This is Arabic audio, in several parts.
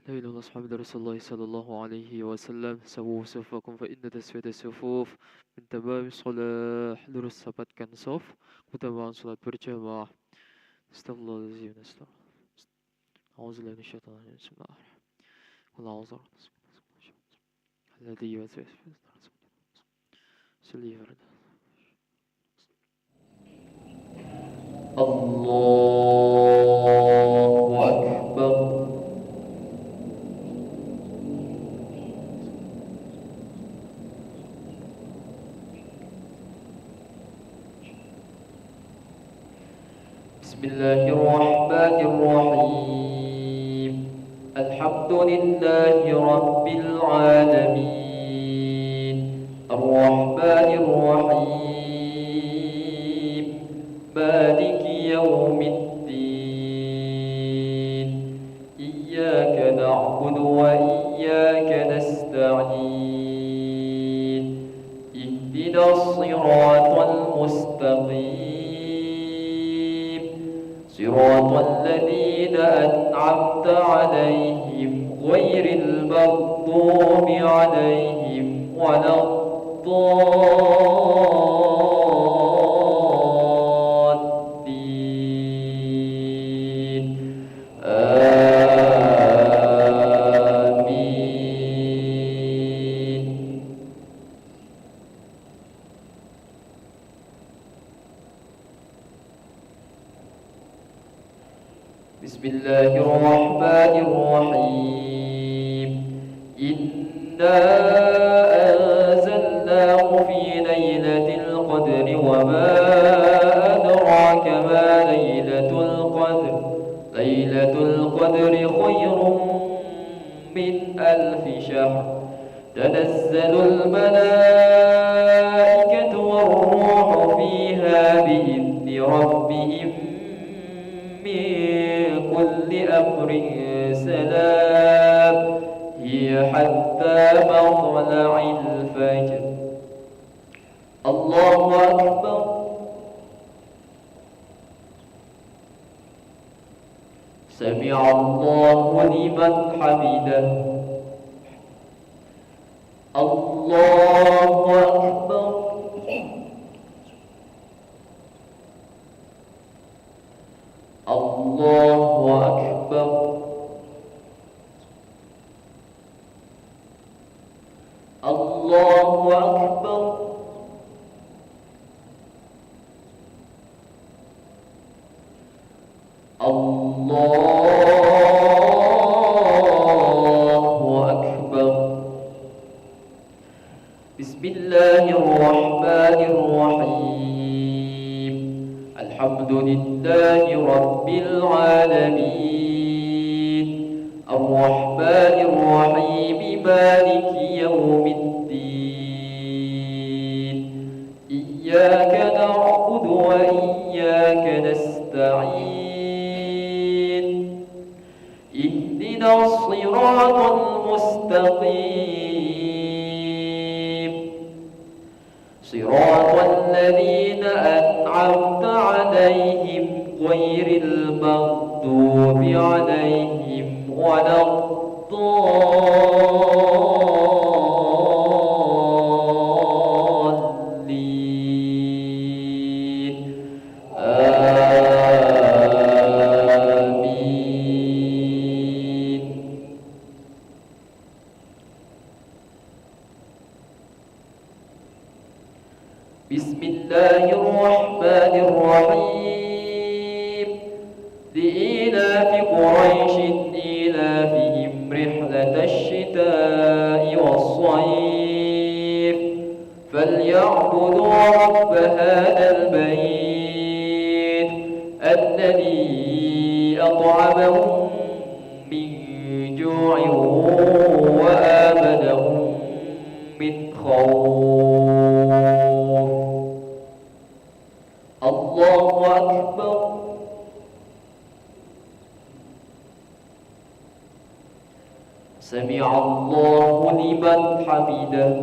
لا إله إلا الله أصحاب رسول الله صلى الله عليه وسلم. Sawwu sufakum fa inna tasfiyata sufuf min tamami salah. Lurus rapatkan saf, utama salat berjamaah. Astagfirullahaladzim. A'udzubillahi minasyaitonir rajim. Bismillahirrahmanirrahim. Qul a'udzu alladzi yuwaswisu fi sudur. Allahu Akbar. Bismillahirrahmanirrahim. Alhamdulillahi Rabbil alamin. Ar-Rahmanir Rahim. Maliki yaumiddin. Iyyaka na'budu wa iyyaka nasta'in. Ihdinas siratal mustaqim. صراط الذين أنعمت عليهم غير المغضوب عليهم ولا الضالين آمين. Bismillahirrahmanirrahim. Inna anzalnahu fi lailatul qadri wa ma adraka ma lailatul qadr. Lailatul qadri khairun min alfi shahr. Tanazzalul malaikatu war-ruhu fiha bi'izni rabbihim كل أمر سلام هي حتى مطلع الفجر. الله أكبر. سمع الله لمن حمده. الله أكبر. الله أكبر. الله أكبر. الله أكبر. بسم الله الرحمن الرحيم. الحمد لله رب العالمين. الرحمن الرحيم. مالك يوم الدين. إياك نعبد وإياك نستعين. اهدنا الصراط المستقيم. صراط الذين أنعمت عليهم غير المغضوب عليهم ولا الضالين آمين. بسم الله الرحمن الرحيم. لإيلاف قريش إيلافهم رحلة الشتاء والصيف فليعبدوا رب هذا البيت الذي أطعمهم من جوع وآمنهم من خوف. الله أكبر. سمع الله لمن حمده.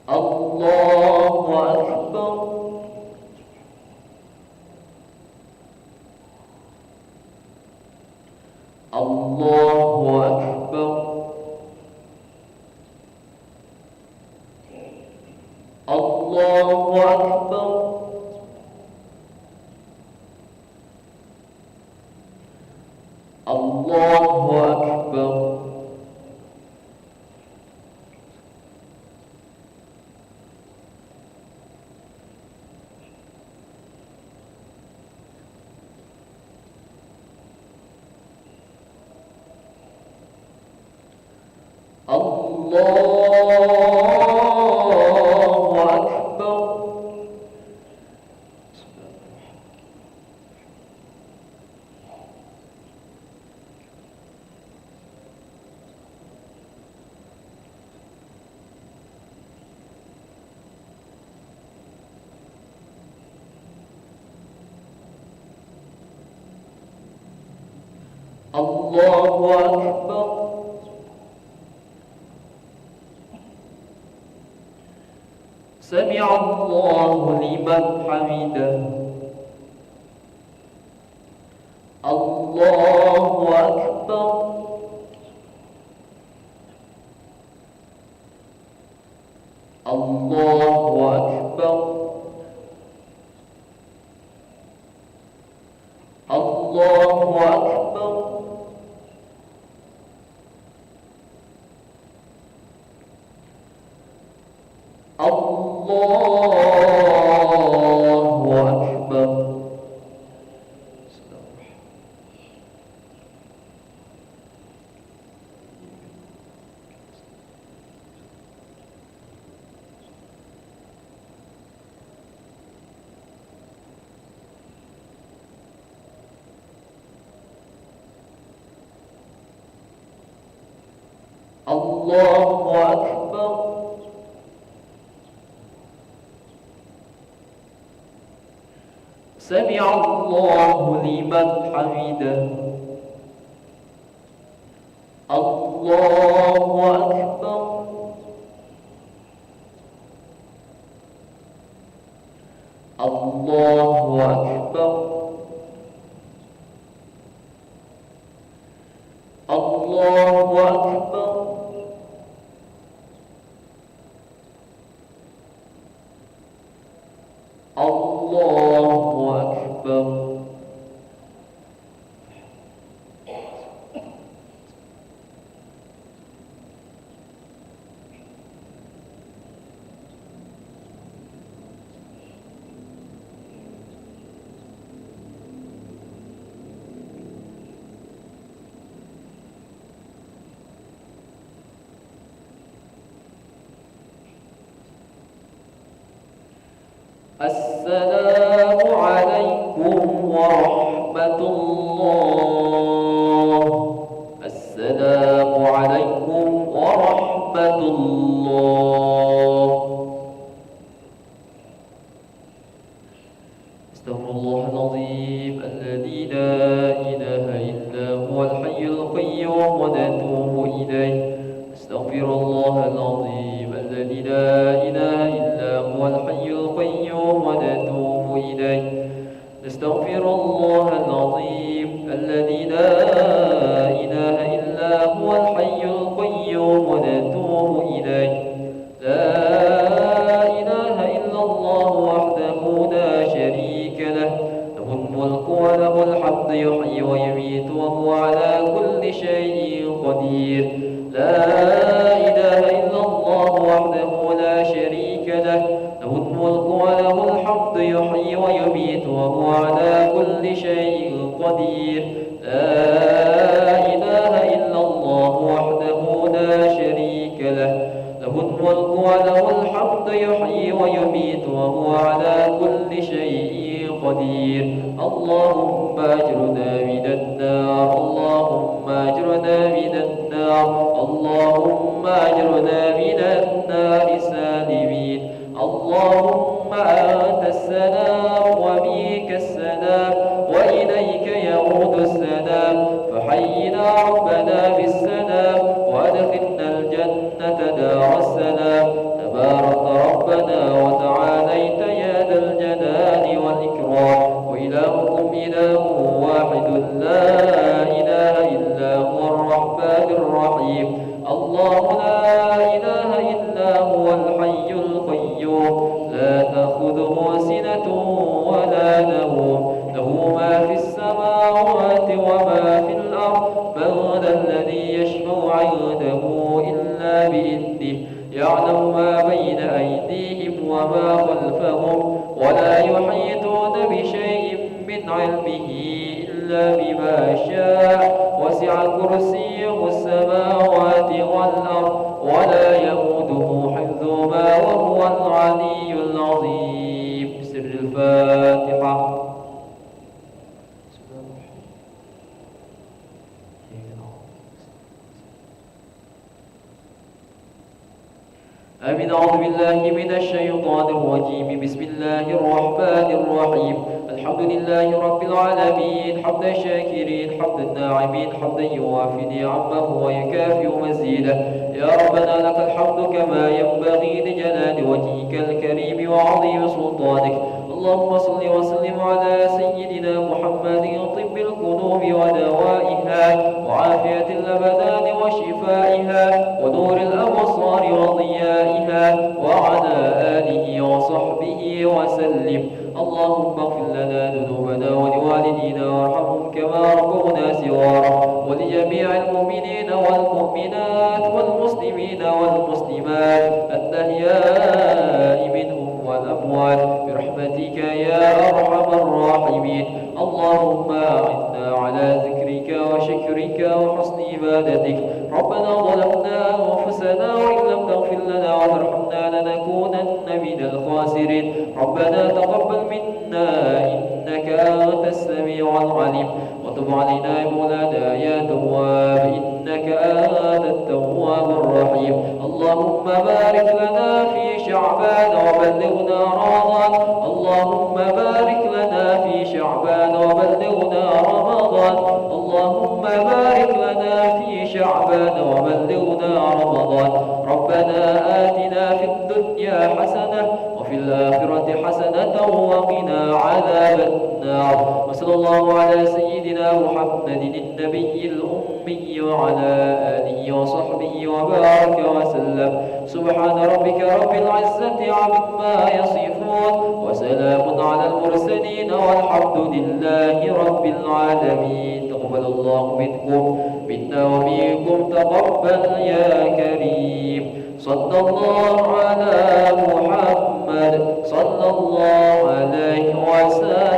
الله أكبر. الله أكبر الله أكبر الله أكبر الله أكبر سمع الله لمن حمده الله أكبر الله أكبر الله أكبر الله أكبر سمع الله لمن حمده الله أكبر الله أكبر الله أكبر الله أكبر السلام عليكم ورحمة الله السلام عليكم ورحمة الله استغفر الله العظيم الذي لا إله إلا هو الحي القيوم ونتوب إليه استغفر الله العظيم الذي لا إله إلا هو الحي القيوم ونتوب إليه نستغفر الله العظيم الذي لا إله إلا هو الحي القيوم ونتوب إليه لا إله إلا الله وحده لا شريك له له الملك وله الحمد يحيي ويميت وهو على كل شيء قدير لا إله إلا الله وحده لا شريك له له الملك وله الحمد يحيي ويميت وهو على كل شيء قدير لا إله إلا الله وحده لا شريك له له الملك وله الحمد يحيي ويميت وهو على كل شيء قدير اللهم أجرنا من النار اللهم أجرنا من النار اللهم أجرنا من النار سالمين اللهم أنت السلام ومنك السلام وإليك يعود السلام فحينا ربنا بالسلام وأدخلنا الجنة دار السلام تبارك ربنا وتعاليت يا ذا الجلال والإكرام وإلهكم إله واحد لا إله إلا يحيطون بشيء من علمه إلا بما شاء وسع كرسيه السماوات والأرض ولا يؤوده حفظهما وهو العلي العظيم. بسر الفاتحة. آمين. أعوذ بالله من الشيطان الرجيم. بسم الله الرحمن الرحيم. الحمد لله رب العالمين حمد الشاكرين حمد الناعمين حمدا يوافي نعمه ويكافئ مزيده. يا ربنا لك الحمد كما ينبغي لجلال وجهك الكريم وعظيم سلطانك. اللهم صل وسلم على سيدنا محمد طب القلوب ودوائها وعافية الأبدان وشفائها ونور الأبصار وضيائها وعلى آله وصحبه وسلم. اللهم اغفر لنا ذنوبنا ولوالدينا وارحمهم كما ربونا صغارا ولجميع المؤمنين والمؤمنات والمسلمين والمسلمات الأحياء منهم والأموات برحمتك يا أرحم الراحمين. اللهم أعنا على ذكرك وشكرك وحسن عبادتك. ربنا ظلمنا أنفسنا وإن لم تغفر لنا وترحمنا لنكونن من الخاسرين. ربنا تقبل منا إنك أنت السميع العليم وتب علينا يا مولانا يا تواب إنك أنت التواب الرحيم. اللهم بارك لنا في شعبان وبلغنا رمضان. اللهم بارك لنا في شعبان وبلغنا رمضان. اللهم بارك لنا في شعبان وبلغنا رمضان. ربنا آتنا في الدنيا حسنة وفي الآخرة حسنة وقنا عذاب النار. وصلى الله على سيدنا محمد النبي الأمي وعلى آله وصحبه وبارك وسلم. سبحان ربك رب العزة عما يصفون وسلام على المرسلين والحمد لله رب العالمين. تقبل الله منكم منا ومنكم تقبل يا كريم. صلى الله على محمد صلى الله عليه وسلم.